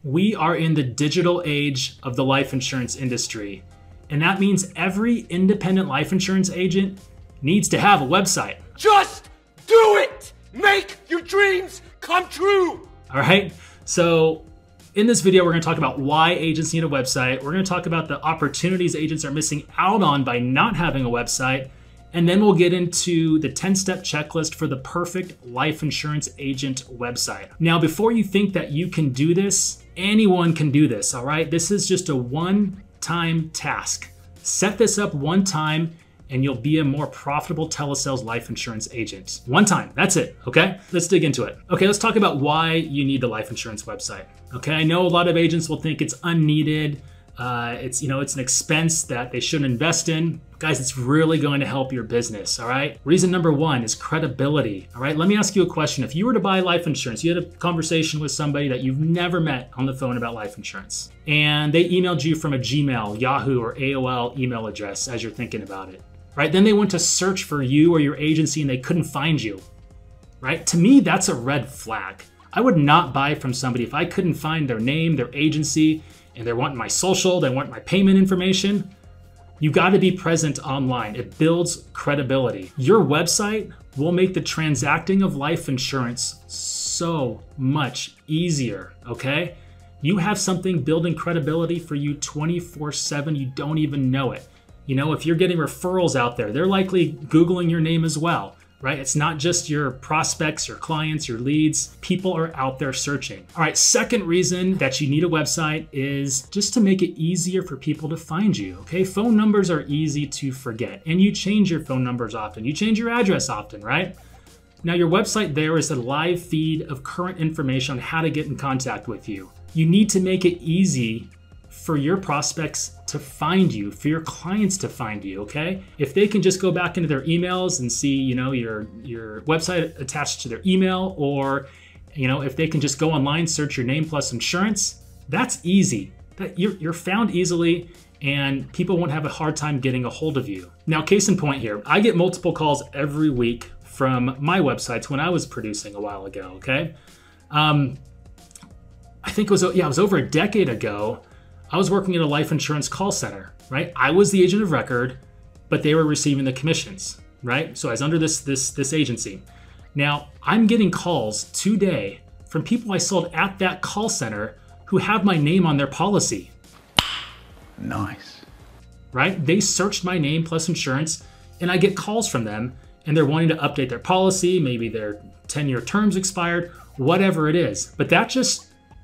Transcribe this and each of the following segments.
We are in the digital age of the life insurance industry, and that means every independent life insurance agent needs to have a website. Just do it! Make your dreams come true! All right, so in this video, we're gonna talk about why agents need a website. We're gonna talk about the opportunities agents are missing out on by not having a website. And then we'll get into the 10-step checklist for the perfect life insurance agent website. Now, before you think that you can do this, anyone can do this, all right? This is just a one-time task. Set this up one time and you'll be a more profitable telesales life insurance agent. One time, that's it, okay? Let's dig into it. Okay, let's talk about why you need the life insurance website. Okay, I know a lot of agents will think it's unneeded. It's an expense that they shouldn't invest in. Guys, it's really going to help your business, all right? Reason number one is credibility, all right? Let me ask you a question. If you were to buy life insurance, you had a conversation with somebody that you've never met on the phone about life insurance, and they emailed you from a Gmail, Yahoo, or AOL email address as you're thinking about it, right? Then they went to search for you or your agency and they couldn't find you, right? To me, that's a red flag. I would not buy from somebody if I couldn't find their name, their agency, and they're wanting my social, they want my payment information. You gotta be present online. It builds credibility. Your website will make the transacting of life insurance so much easier, okay? You have something building credibility for you 24/7, you don't even know it. You know, if you're getting referrals out there, they're likely Googling your name as well, right? It's not just your prospects, your clients, your leads. People are out there searching. All right, second reason that you need a website is just to make it easier for people to find you, okay? Phone numbers are easy to forget, and you change your phone numbers often. You change your address often, right? Now, your website there is a live feed of current information on how to get in contact with you. You need to make it easy for your prospects to find you, for your clients to find you, okay? If they can just go back into their emails and see, your website attached to their email, or, if they can just go online, search your name plus insurance, that's easy. You're found easily and people won't have a hard time getting a hold of you. Now, case in point here, I get multiple calls every week from my websites when I was producing a while ago, okay? I think it was over a decade ago. I was working at a life insurance call center, right? I was the agent of record, but they were receiving the commissions, right? So I was under this agency. Now, I'm getting calls today from people I sold at that call center who have my name on their policy. Nice. Right? They searched my name plus insurance, and I get calls from them, and they're wanting to update their policy, maybe their 10-year terms expired, whatever it is. But that just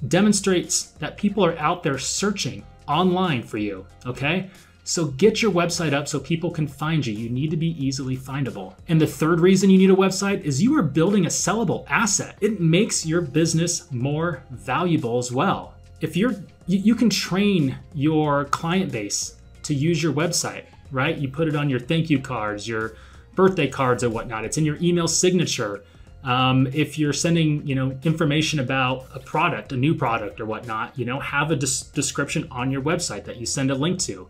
demonstrates that people are out there searching online for you, okay? So get your website up so people can find you. You need to be easily findable. And the third reason you need a website is you are building a sellable asset. It makes your business more valuable as well. If you can train your client base to use your website, right? You put it on your thank you cards, your birthday cards or whatnot. It's in your email signature. If you're sending, information about a product, a new product or whatnot, have a description on your website that you send a link to.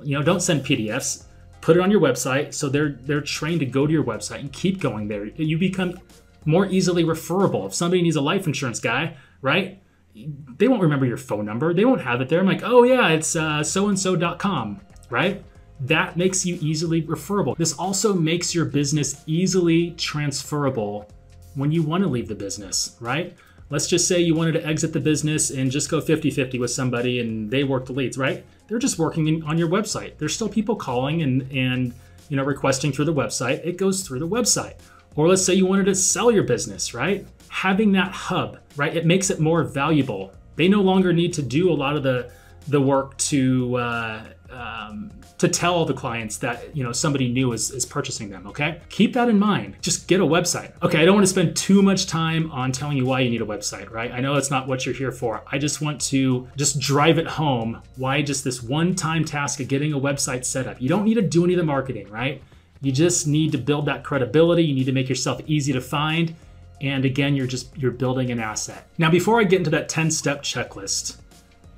Don't send PDFs, put it on your website so they're trained to go to your website and keep going there. You become more easily referable. If somebody needs a life insurance guy, right? They won't remember your phone number. They won't have it there. I'm like, oh yeah, it's soandso.com, right? That makes you easily referable. This also makes your business easily transferable when you want to leave the business, right? Let's just say you wanted to exit the business and just go 50-50 with somebody and they work the leads, right? They're just working on your website. There's still people calling and requesting through the website. It goes through the website. Or let's say you wanted to sell your business, right? Having that hub, right? It makes it more valuable. They no longer need to do a lot of the work to tell the clients that somebody new is purchasing them, okay? Keep that in mind. Just get a website. Okay, I don't want to spend too much time on telling you why you need a website, right? I know that's not what you're here for. I just want to drive it home why just this one-time task of getting a website set up. You don't need to do any of the marketing, right? You just need to build that credibility. You need to make yourself easy to find. And again, you're building an asset. Now, before I get into that 10-step checklist,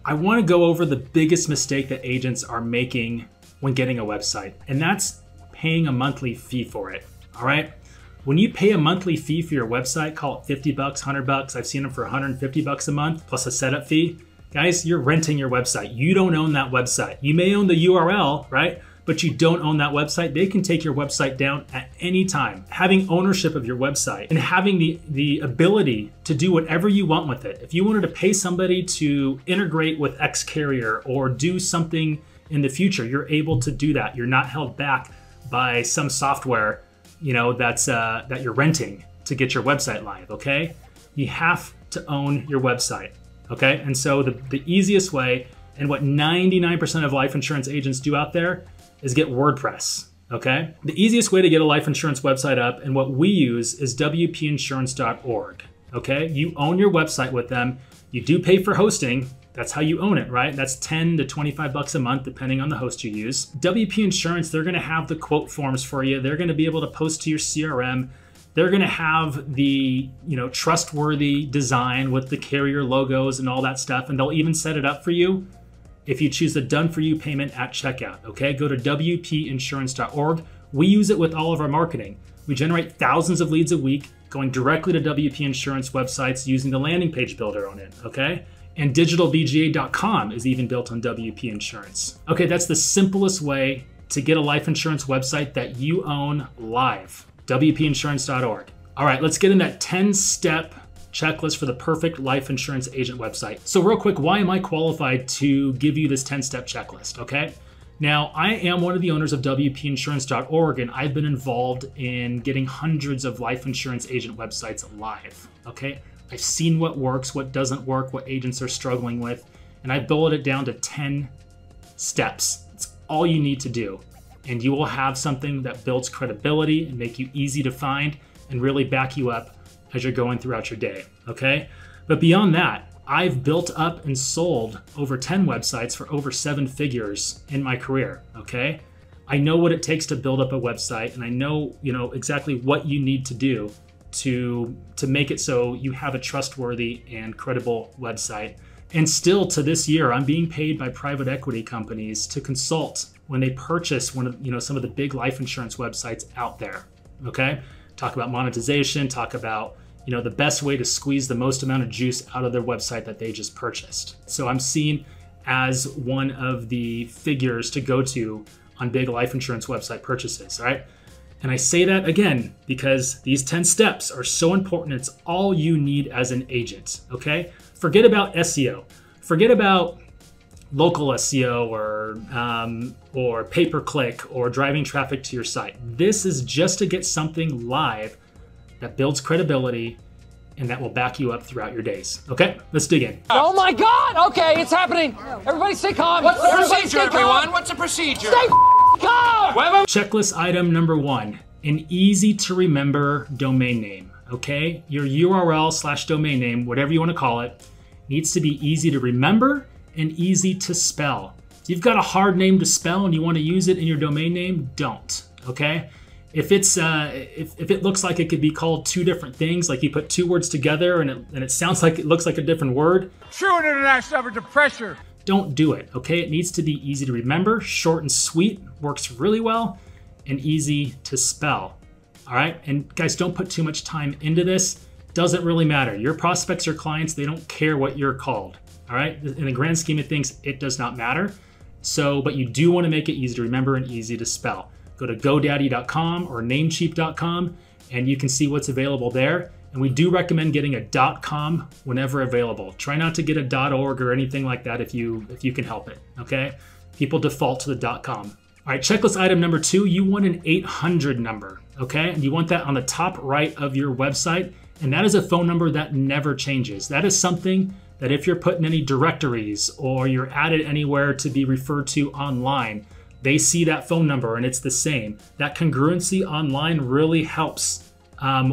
I want to go over the biggest mistake that agents are making when getting a website, and that's paying a monthly fee for it, all right? When you pay a monthly fee for your website, call it $50, $100, I've seen them for $150 a month, plus a setup fee, Guys, you're renting your website. You don't own that website. You may own the URL, right? But you don't own that website. They can take your website down at any time. Having ownership of your website and having the ability to do whatever you want with it. If you wanted to pay somebody to integrate with X carrier or do something in the future, you're able to do that. You're not held back by some software, you know, that you're renting to get your website live, okay? You have to own your website, okay? And so the easiest way, and what 99% of life insurance agents do out there, is get WordPress, okay? The easiest way to get a life insurance website up, and what we use, is wpinsurance.org, okay? You own your website with them. You do pay for hosting. That's how you own it, right? That's 10 to 25 bucks a month, depending on the host you use. WP Insurance, they're gonna have the quote forms for you. They're gonna be able to post to your CRM. They're gonna have the, you know, trustworthy design with the carrier logos and all that stuff, and they'll even set it up for you if you choose the done for you payment at checkout, okay? Go to wpinsurance.org. We use it with all of our marketing. We generate thousands of leads a week going directly to WP Insurance websites using the landing page builder on it, okay? And digitalbga.com is even built on WP Insurance. Okay, that's the simplest way to get a life insurance website that you own live, wpinsurance.org. All right, let's get in that 10-step checklist for the perfect life insurance agent website. So real quick, why am I qualified to give you this 10-step checklist, okay? Now, I am one of the owners of wpinsurance.org, and I've been involved in getting hundreds of life insurance agent websites live, okay? I've seen what works, what doesn't work, what agents are struggling with, and I boiled it down to 10 steps. It's all you need to do, and you will have something that builds credibility and make you easy to find and really back you up as you're going throughout your day, okay? But beyond that, I've built up and sold over 10 websites for over 7 figures in my career, okay? I know what it takes to build up a website, and I know, you know, exactly what you need to do to make it so you have a trustworthy and credible website. And still to this year, I'm being paid by private equity companies to consult when they purchase one of, you know, some of the big life insurance websites out there, okay? Talk about monetization, talk about, you know, the best way to squeeze the most amount of juice out of their website that they just purchased. So I'm seen as one of the figures to go to on big life insurance website purchases, all right? And I say that again because these 10 steps are so important. It's all you need as an agent, okay? Forget about SEO. Forget about local SEO or pay-per-click or driving traffic to your site. This is just to get something live that builds credibility and that will back you up throughout your days. Okay, let's dig in. Oh my God! Okay, it's happening. Everybody stay calm. What's the procedure, everyone? What's the procedure? Stay calm! Checklist item number 1, an easy to remember domain name, okay? Your URL/domain name, whatever you wanna call it, needs to be easy to remember and easy to spell. If you've got a hard name to spell and you wanna use it in your domain name, don't, okay? If it's if it looks like it could be called 2 different things, like you put 2 words together and it sounds like it looks like a different word, True international effort to pressure. don't do it, okay? It needs to be easy to remember, short and sweet, works really well, and easy to spell, all right? And guys, don't put too much time into this. Doesn't really matter. Your prospects or clients, they don't care what you're called, all right? In the grand scheme of things, it does not matter. So, but you do want to make it easy to remember and easy to spell. Go to GoDaddy.com or Namecheap.com and you can see what's available there. And we do recommend getting a .com whenever available. Try not to get a .org or anything like that if you can help it, okay? People default to the .com. All right, checklist item number 2, you want an 800 number, okay? And you want that on the top right of your website. And that is a phone number that never changes. That is something that if you're put in any directories or you're added anywhere to be referred to online, they see that phone number and it's the same. That congruency online really helps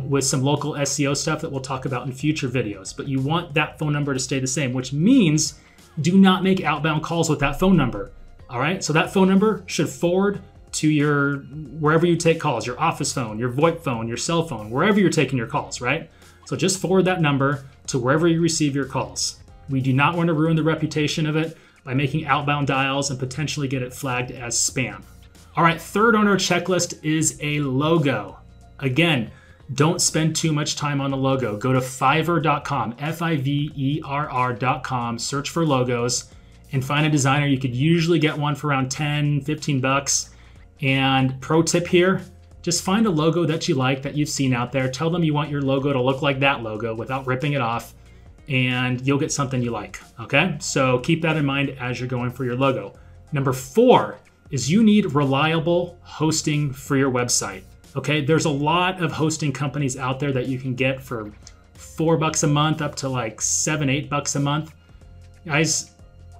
with some local SEO stuff that we'll talk about in future videos. But you want that phone number to stay the same, which means do not make outbound calls with that phone number. All right, so that phone number should forward to your, wherever you take calls, your office phone, your VoIP phone, your cell phone, wherever you're taking your calls, right? So just forward that number to wherever you receive your calls. We do not want to ruin the reputation of it by making outbound dials and potentially get it flagged as spam. All right, third on our checklist is a logo. Again, Don't spend too much time on the logo. Go to fiverr.com, Fiverr.com, search for logos and find a designer. You could usually get one for around 10, 15 bucks. And pro tip here, just find a logo that you like, that you've seen out there. Tell them you want your logo to look like that logo without ripping it off, and you'll get something you like, okay? So keep that in mind as you're going for your logo. Number 4 is you need reliable hosting for your website. Okay, there's a lot of hosting companies out there that you can get for $4 a month up to like $7, $8 a month. Guys,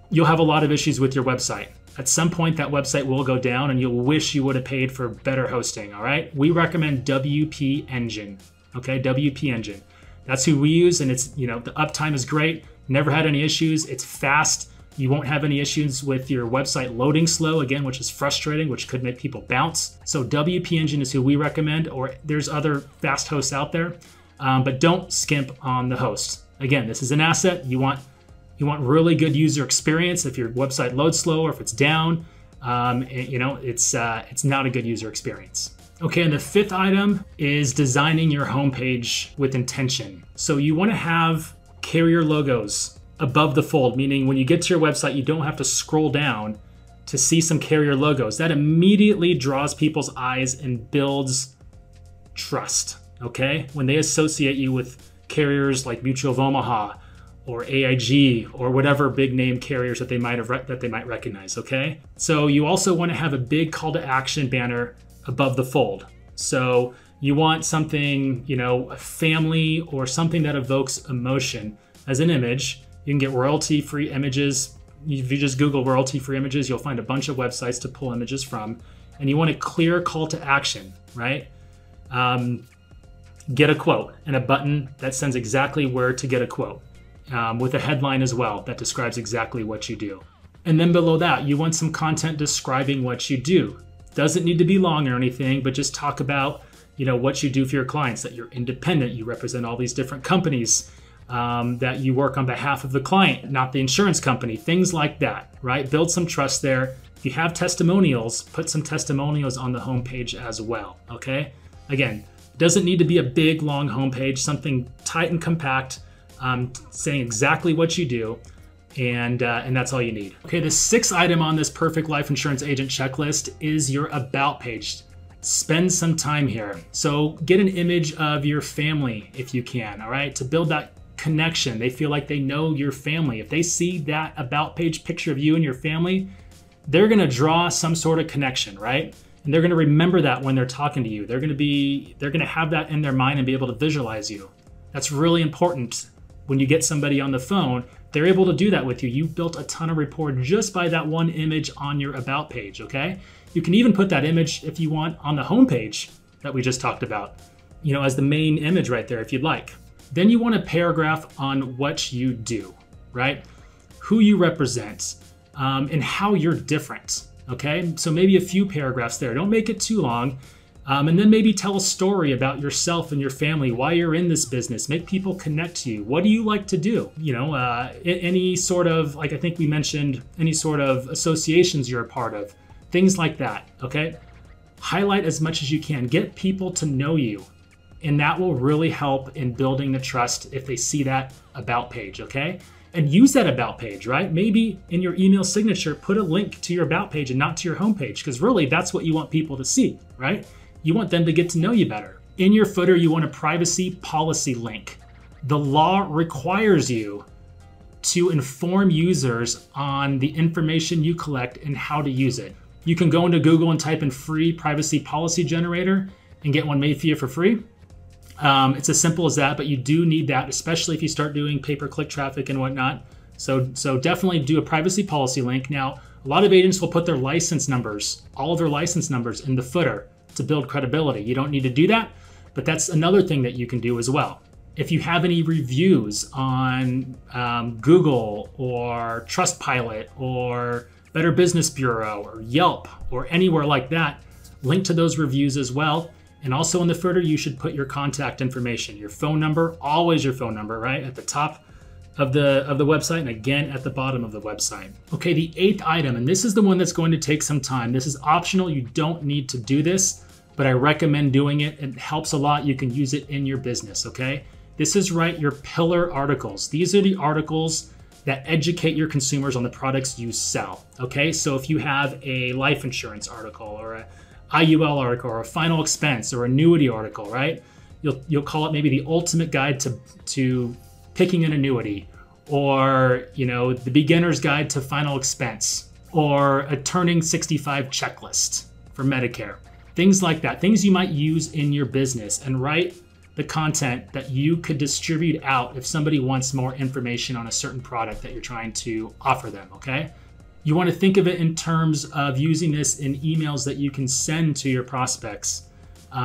you'll have a lot of issues with your website. At some point, that website will go down and you'll wish you would have paid for better hosting, all right? We recommend WP Engine, okay? WP Engine. That's who we use, and it's, you know, the uptime is great. Never had any issues. It's fast. You won't have any issues with your website loading slow, again, which is frustrating, which could make people bounce. So WP Engine is who we recommend, or there's other fast hosts out there, but don't skimp on the host. Again, this is an asset. You want really good user experience. If your website loads slow or if it's down, it's not a good user experience. Okay, and the 5th item is designing your homepage with intention. So you want to have carrier logos above the fold, meaning when you get to your website, you don't have to scroll down to see some carrier logos. That immediately draws people's eyes and builds trust, okay? When they associate you with carriers like Mutual of Omaha or AIG or whatever big name carriers that they might recognize, okay? So you also want to have a big call to action banner above the fold. So you want something, you know, a family or something that evokes emotion as an image. You can get royalty-free images. If you just Google royalty-free images, you'll find a bunch of websites to pull images from. And you want a clear call to action, right? Get a quote and a button that sends exactly where to get a quote, with a headline as well that describes exactly what you do. And then below that, you want some content describing what you do. Doesn't need to be long or anything, but just talk about, you know, what you do for your clients, that you're independent, you represent all these different companies, that you work on behalf of the client, not the insurance company, things like that, right? Build some trust there. If you have testimonials, put some testimonials on the homepage as well, okay? Again, doesn't need to be a big, long homepage, something tight and compact, saying exactly what you do, and that's all you need. Okay, the 6th item on this perfect life insurance agent checklist is your about page. Spend some time here. So get an image of your family if you can, all right? To build that connection. They feel like they know your family. If they see that about page picture of you and your family, they're gonna draw some sort of connection, right? And they're gonna remember that when they're talking to you. They're gonna have that in their mind and be able to visualize you. That's really important. When you get somebody on the phone, they're able to do that with you. You've built a ton of rapport just by that one image on your about page, okay? You can even put that image, if you want, on the homepage that we just talked about, you know, as the main image right there if you'd like. Then you want a paragraph on what you do, right? Who you represent, and how you're different, okay? So maybe a few paragraphs there. Don't make it too long. And then maybe tell a story about yourself and your family, why you're in this business. Make people connect to you. What do you like to do? You know, any sort of, like I think we mentioned, any sort of associations you're a part of, things like that, okay? Highlight as much as you can. Get people to know you. And that will really help in building the trust if they see that about page, okay? And use that about page, right? Maybe in your email signature, put a link to your about page and not to your homepage, because really that's what you want people to see, right? You want them to get to know you better. In your footer, you want a privacy policy link. The law requires you to inform users on the information you collect and how to use it. You can go into Google and type in free privacy policy generator and get one made for you for free. It's as simple as that, but you do need that, especially if you start doing pay-per-click traffic and whatnot. So definitely do a privacy policy link. Now, a lot of agents will put their license numbers, all of their license numbers in the footer to build credibility. You don't need to do that, but that's another thing that you can do as well. If you have any reviews on Google or Trustpilot or Better Business Bureau or Yelp or anywhere like that, link to those reviews as well. And also in the footer, you should put your contact information, your phone number, always your phone number, right? At the top of the website and again at the bottom of the website. Okay, the 8th item, and this is the one that's going to take some time. This is optional, you don't need to do this, but I recommend doing it. It helps a lot. You can use it in your business, okay? This is right, your pillar articles. These are the articles that educate your consumers on the products you sell, okay? So if you have a life insurance article or a IUL article or a final expense or annuity article, right? You'll call it maybe the ultimate guide to picking an annuity, or the beginner's guide to final expense, or a turning 65 checklist for Medicare. Things like that, things you might use in your business, and write the content that you could distribute out if somebody wants more information on a certain product that you're trying to offer them, okay? You want to think of it in terms of using this in emails that you can send to your prospects,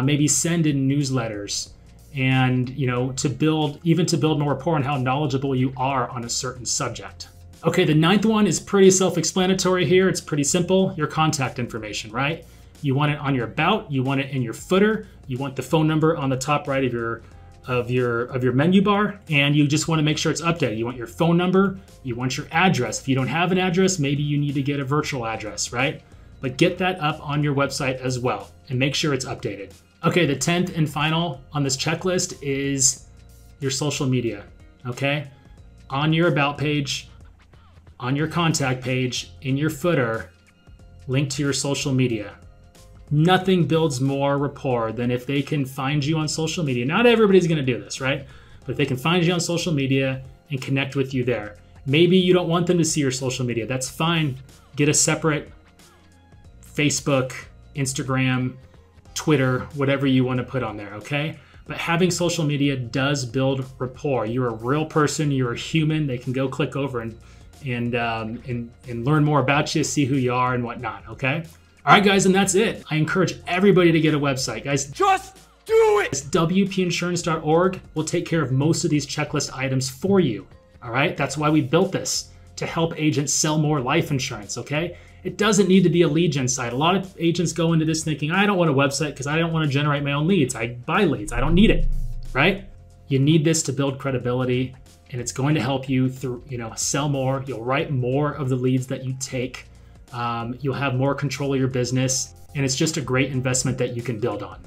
maybe send in newsletters, and to build more rapport on how knowledgeable you are on a certain subject. Okay, the 9th one is pretty self-explanatory here. It's pretty simple. Your contact information, right? You want it on your about, you want it in your footer, you want the phone number on the top right of your menu bar, and you just want to make sure it's updated. You want your phone number, you want your address. If you don't have an address, maybe you need to get a virtual address, right? But get that up on your website as well and make sure it's updated. Okay, the 10th and final on this checklist is your social media, okay? On your about page, on your contact page, in your footer, link to your social media. Nothing builds more rapport than if they can find you on social media. Not everybody's gonna do this, right? But if they can find you on social media and connect with you there. Maybe you don't want them to see your social media. That's fine. Get a separate Facebook, Instagram, Twitter, whatever you want to put on there, okay? But having social media does build rapport. You're a real person, you're a human. They can go click over and learn more about you, see who you are and whatnot, okay? All right, guys, and that's it. I encourage everybody to get a website, guys. Just do it! WPinsurance.org will take care of most of these checklist items for you, all right? That's why we built this, to help agents sell more life insurance, okay? It doesn't need to be a lead gen site. A lot of agents go into this thinking, I don't want a website because I don't want to generate my own leads. I buy leads, I don't need it, right? You need this to build credibility, and it's going to help you through, sell more. You'll write more of the leads that you take. You'll have more control of your business, and it's just a great investment that you can build on.